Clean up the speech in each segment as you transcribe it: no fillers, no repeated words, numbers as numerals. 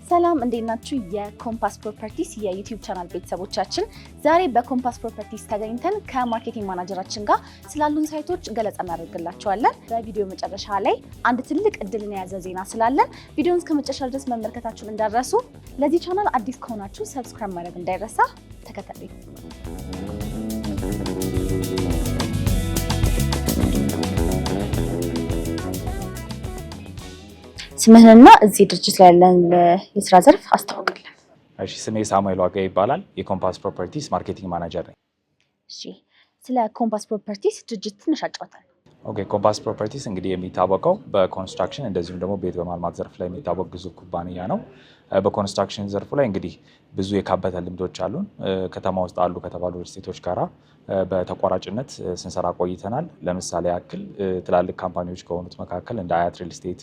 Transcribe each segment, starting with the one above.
ሰላም እንዴት ናችሁ? የኮምፓስ ፕሮፐርቲስ የዩቲዩብ ቻናል ቤተሰቦቻችን፣ ዛሬ በኮምፓስ ፕሮፐርቲስ ተገኝተን ከማርኬቲንግ ማናጀራችን ጋር ስላሉን ሳይቶች ገለጻ እናደርግላችኋለን። በቪዲዮ መጨረሻ ላይ አንድ ትልቅ እድልን የያዘ ዜና ስላለን ቪዲዮውን እስከ መጨረሻ ድረስ መመልከታችሁን እንዳትረሱ። ለዚህ ቻናል አዲስ ከሆናችሁ ሰብስክራይብ ማድረግ እንዳይረሳ። ተከታተሉ። ስምህንና እዚህ ድርጅት ላይ ያለን የስራ ዘርፍ አስተዋውቅልን። እሺ፣ ስሜ ሳሙኤል ዋጋ ይባላል። የኮምፓስ ፕሮፐርቲስ ማርኬቲንግ ማናጀር ነኝ። እሺ፣ ስለ ኮምፓስ ፕሮፐርቲስ ድርጅት ትንሽ አጫውታል። ኦኬ፣ ኮምፓስ ፕሮፐርቲስ እንግዲህ የሚታወቀው በኮንስትራክሽን እንደዚሁም ደግሞ ቤት በማልማት ዘርፍ ላይ የሚታወቅ ግዙፍ ኩባንያ ነው። በኮንስትራክሽን ዘርፉ ላይ እንግዲህ ብዙ የካበተ ልምዶች አሉን። ከተማ ውስጥ አሉ ከተባሉ ሪልስቴቶች ጋራ በተቋራጭነት ስንሰራ ቆይተናል። ለምሳሌ ያክል ትላልቅ ካምፓኒዎች ከሆኑት መካከል እንደ አያት ሪል ስቴት፣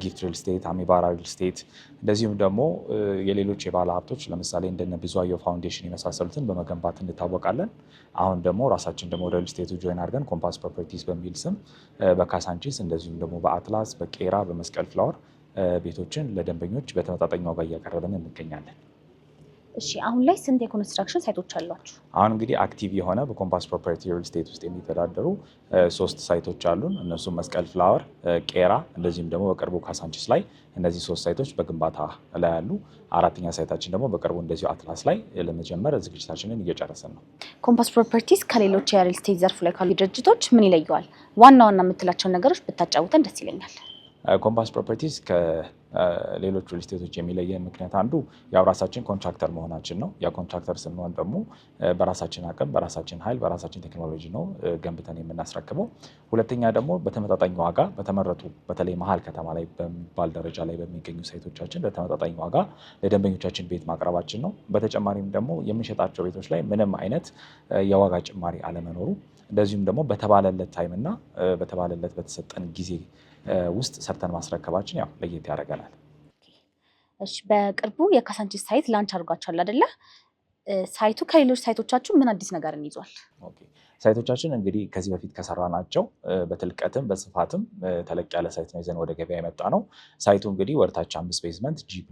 ጊፍት ሪል ስቴት፣ አሚባራ ሪል ስቴት እንደዚሁም ደግሞ የሌሎች የባለ ሀብቶች ለምሳሌ እንደነ ብዙአየሁ ፋውንዴሽን የመሳሰሉትን በመገንባት እንታወቃለን። አሁን ደግሞ ራሳችን ደግሞ ወደ ሪል ስቴቱ ጆይን አድርገን ኮምፓስ ፕሮፐርቲስ በሚል ስም በካሳንቺስ እንደዚሁም ደግሞ በአትላስ፣ በቄራ፣ በመስቀል ፍላወር ቤቶችን ለደንበኞች በተመጣጣኝ ዋጋ እያቀረብን እንገኛለን። እሺ፣ አሁን ላይ ስንት የኮንስትራክሽን ሳይቶች አሏችሁ? አሁን እንግዲህ አክቲቭ የሆነ በኮምፓስ ፕሮፐርቲ ሪል ስቴት ውስጥ የሚተዳደሩ 3 ሳይቶች አሉን። እነሱም መስቀል ፍላወር፣ ቄራ እንደዚሁም ደግሞ በቅርቡ ካሳንቺስ ላይ እነዚህ 3 ሳይቶች በግንባታ ላይ ያሉ። 4ኛ ሳይታችን ደግሞ በቅርቡ እንደዚሁ አትላስ ላይ ለመጀመር ዝግጅታችንን እየጨረስን ነው። ኮምፓስ ፕሮፐርቲስ ከሌሎች የሪል ስቴት ዘርፉ ላይ ካሉ ድርጅቶች ምን ይለየዋል? ዋና ዋና የምትላቸውን ነገሮች ብታጫውተን ደስ ይለኛል። ኮምፓስ ፕሮፐርቲስ ከሌሎች ሪል ስቴቶች የሚለየን ምክንያት አንዱ ያው ራሳችን ኮንትራክተር መሆናችን ነው። ያ ኮንትራክተር ስንሆን ደግሞ በራሳችን አቅም፣ በራሳችን ኃይል፣ በራሳችን ቴክኖሎጂ ነው ገንብተን የምናስረክበው። ሁለተኛ ደግሞ በተመጣጣኝ ዋጋ በተመረጡ በተለይ መሀል ከተማ ላይ በሚባል ደረጃ ላይ በሚገኙ ሳይቶቻችን በተመጣጣኝ ዋጋ ለደንበኞቻችን ቤት ማቅረባችን ነው። በተጨማሪም ደግሞ የምንሸጣቸው ቤቶች ላይ ምንም አይነት የዋጋ ጭማሪ አለመኖሩ፣ እንደዚሁም ደግሞ በተባለለት ታይም እና በተባለለት በተሰጠን ጊዜ ውስጥ ሰርተን ማስረከባችን ያው ለየት ያደርገናል። እሺ፣ በቅርቡ የካሳንቺስ ሳይት ላንች አድርጓችኋል አይደለ? ሳይቱ ከሌሎች ሳይቶቻችሁ ምን አዲስ ነገርን ይዟል? ኦኬ፣ ሳይቶቻችን እንግዲህ ከዚህ በፊት ከሰራናቸው በትልቀትም በስፋትም ተለቅ ያለ ሳይት ነው ይዘን ወደ ገበያ የመጣ ነው። ሳይቱ እንግዲህ ወደታች 5 ቤዝመንት G+19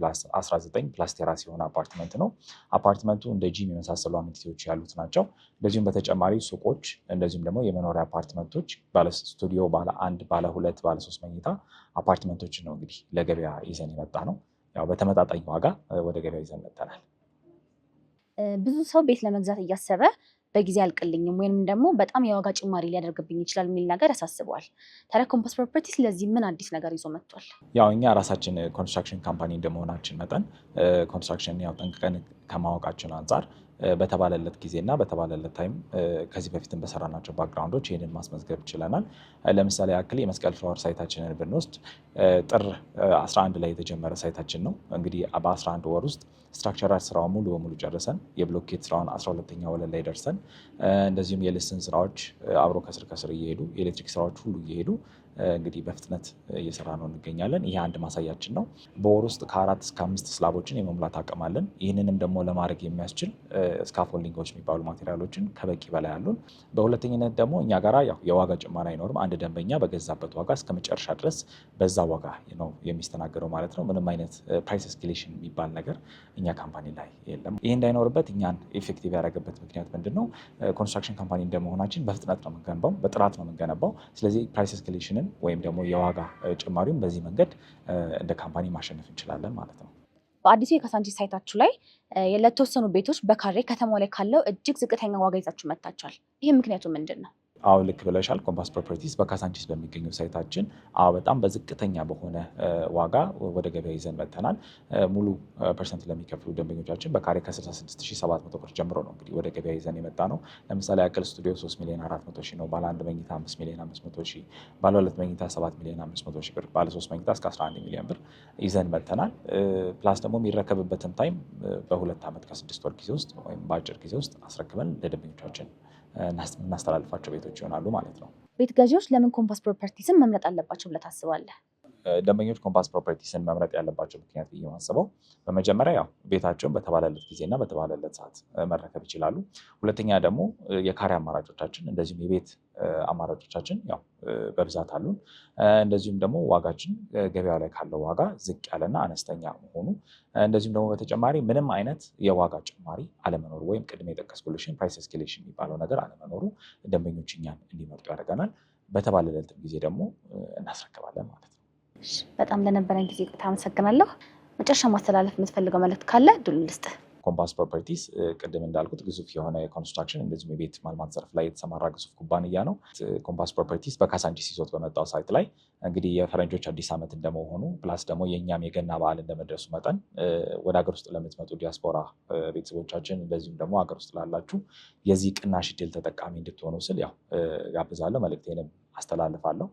ፕላስ ቴራስ የሆነ አፓርትመንት ነው። አፓርትመንቱ እንደ ጂም የመሳሰሉ አሚኒቲዎች ያሉት ናቸው። እንደዚሁም በተጨማሪ ሱቆች እንደዚሁም ደግሞ የመኖሪያ አፓርትመንቶች ባለ ስቱዲዮ፣ ባለ 1፣ ባለ 2፣ ባለ 3 መኝታ አፓርትመንቶች ነው እንግዲህ ለገበያ ይዘን የመጣ ነው። ያው በተመጣጣኝ ዋጋ ወደ ገበያ ይዘን መጥተናል። ብዙ ሰው ቤት ለመግዛት እያሰበ በጊዜ አልቅልኝም ወይንም ደግሞ በጣም የዋጋ ጭማሪ ሊያደርግብኝ ይችላል የሚል ነገር ያሳስበዋል። ታዲያ ኮምፓስ ፕሮፐርቲስ ለዚህ ምን አዲስ ነገር ይዞ መጥቷል? ያው እኛ ራሳችን ኮንስትራክሽን ካምፓኒ እንደመሆናችን መጠን ኮንስትራክሽን ያው ጠንቅቀን ከማወቃችን አንጻር በተባለለት ጊዜና በተባለለት ታይም ከዚህ በፊትም በሰራናቸው ባክግራውንዶች ይህንን ማስመዝገብ ችለናል። ለምሳሌ ያክል የመስቀል ፍላወር ሳይታችንን ብንወስድ ጥር 11 ላይ የተጀመረ ሳይታችን ነው። እንግዲህ በ11 ወር ውስጥ ስትራክቸራል ስራውን ሙሉ በሙሉ ጨርሰን የብሎኬት ስራውን 12ኛ ወለል ላይ ደርሰን እንደዚሁም የልስን ስራዎች አብሮ ከስር እየሄዱ የኤሌክትሪክ ስራዎች ሁሉ እየሄዱ እንግዲህ በፍጥነት እየሰራ ነው እንገኛለን። ይሄ አንድ ማሳያችን ነው። በወር ውስጥ ከ4 እስከ 5 ስላቦችን የመሙላት አቅም አለን። ይህንንም ደግሞ ለማድረግ የሚያስችል ስካፎልዲንጎች የሚባሉ ማቴሪያሎችን ከበቂ በላይ አሉን። በሁለተኝነት ደግሞ እኛ ጋራ ያው የዋጋ ጭማሪ አይኖርም። አንድ ደንበኛ በገዛበት ዋጋ እስከ መጨረሻ ድረስ በዛ ዋጋ ነው የሚስተናገደው ማለት ነው። ምንም አይነት ፕራይስ ኤስኬሌሽን የሚባል ነገር እኛ ካምፓኒ ላይ የለም። ይህ እንዳይኖርበት እኛን ኢፌክቲቭ ያደረገበት ምክንያት ምንድን ነው? ኮንስትራክሽን ካምፓኒ እንደመሆናችን በፍጥነት ነው የምንገነባው፣ በጥራት ነው የምንገነባው። ስለዚህ ፕራይስ ኤስኬሌሽንን ወይም ደግሞ የዋጋ ጭማሪውን በዚህ መንገድ እንደ ካምፓኒ ማሸነፍ እንችላለን ማለት ነው። በአዲሱ የካሳንቺስ ሳይታችሁ ላይ ለተወሰኑ ቤቶች በካሬ ከተማው ላይ ካለው እጅግ ዝቅተኛ ዋጋ ይዛችሁ መጥታችኋል። ይህ ምክንያቱ ምንድን ነው? አዎ ልክ ብለሻል። ኮምፓስ ፕሮፐርቲስ በካሳንቺስ በሚገኘው ሳይታችን በጣም በዝቅተኛ በሆነ ዋጋ ወደ ገበያ ይዘን መጥተናል። ሙሉ ፐርሰንት ለሚከፍሉ ደንበኞቻችን በካሬ ከ66700 ብር ጀምሮ ነው እንግዲህ ወደ ገበያ ይዘን የመጣ ነው። ለምሳሌ ያክል ስቱዲዮ 3,400,000 ነው። ባለ 1 መኝታ 5,500,000፣ ባለ 2 መኝታ 7,500,000 ብር፣ ባለ 3 መኝታ እስከ 11 ሚሊዮን ብር ይዘን መጥተናል። ፕላስ ደግሞ የሚረከብበትን ታይም በ2 ዓመት ከ6 ወር ጊዜ ውስጥ ወይም በአጭር ጊዜ ውስጥ አስረክበን ለደንበኞቻችን እናስተላልፋቸው ቤቶች ይሆናሉ ማለት ነው። ቤት ገዢዎች ለምን ኮምፓስ ፕሮፐርቲስን መምረጥ አለባቸው ብለህ ታስባለህ? ደንበኞች ኮምፓስ ፕሮፐርቲስን መምረጥ ያለባቸው ምክንያት ብዬ ማስበው በመጀመሪያ ያው ቤታቸውን በተባለለት ጊዜና በተባለለት ሰዓት መረከብ ይችላሉ። ሁለተኛ ደግሞ የካሬ አማራጮቻችን እንደዚሁም የቤት አማራጮቻችን ያው በብዛት አሉን። እንደዚሁም ደግሞ ዋጋችን ገበያው ላይ ካለው ዋጋ ዝቅ ያለና አነስተኛ መሆኑ እንደዚሁም ደግሞ በተጨማሪ ምንም አይነት የዋጋ ጭማሪ አለመኖሩ ወይም ቅድም የጠቀስኩልሽን ፕራይስ ኤስኬሌሽን የሚባለው ነገር አለመኖሩ ደንበኞች እኛን እንዲመርጡ ያደርገናል። በተባለለትም ጊዜ ደግሞ እናስረክባለን ማለት ነው። በጣም ለነበረን ጊዜ አመሰግናለሁ። መጨረሻ ማስተላለፍ የምትፈልገው መልዕክት ካለ እድሉን ልስጥህ። ኮምፓስ ፕሮፐርቲስ ቅድም እንዳልኩት ግዙፍ የሆነ የኮንስትራክሽን እንደዚሁም የቤት ማልማት ዘርፍ ላይ የተሰማራ ግዙፍ ኩባንያ ነው። ኮምፓስ ፕሮፐርቲስ በካሳንቺስ ይዞት በመጣው ሳይት ላይ እንግዲህ የፈረንጆች አዲስ ዓመት እንደመሆኑ ፕላስ ደግሞ የእኛም የገና በዓል እንደመድረሱ መጠን ወደ ሀገር ውስጥ ለምትመጡ ዲያስፖራ ቤተሰቦቻችን እንደዚሁም ደግሞ ሀገር ውስጥ ላላችሁ የዚህ ቅናሽ ዕድል ተጠቃሚ እንድትሆኑ ስል ያው ጋብዛለሁ፣ መልእክቴንም አስተላልፋለሁ።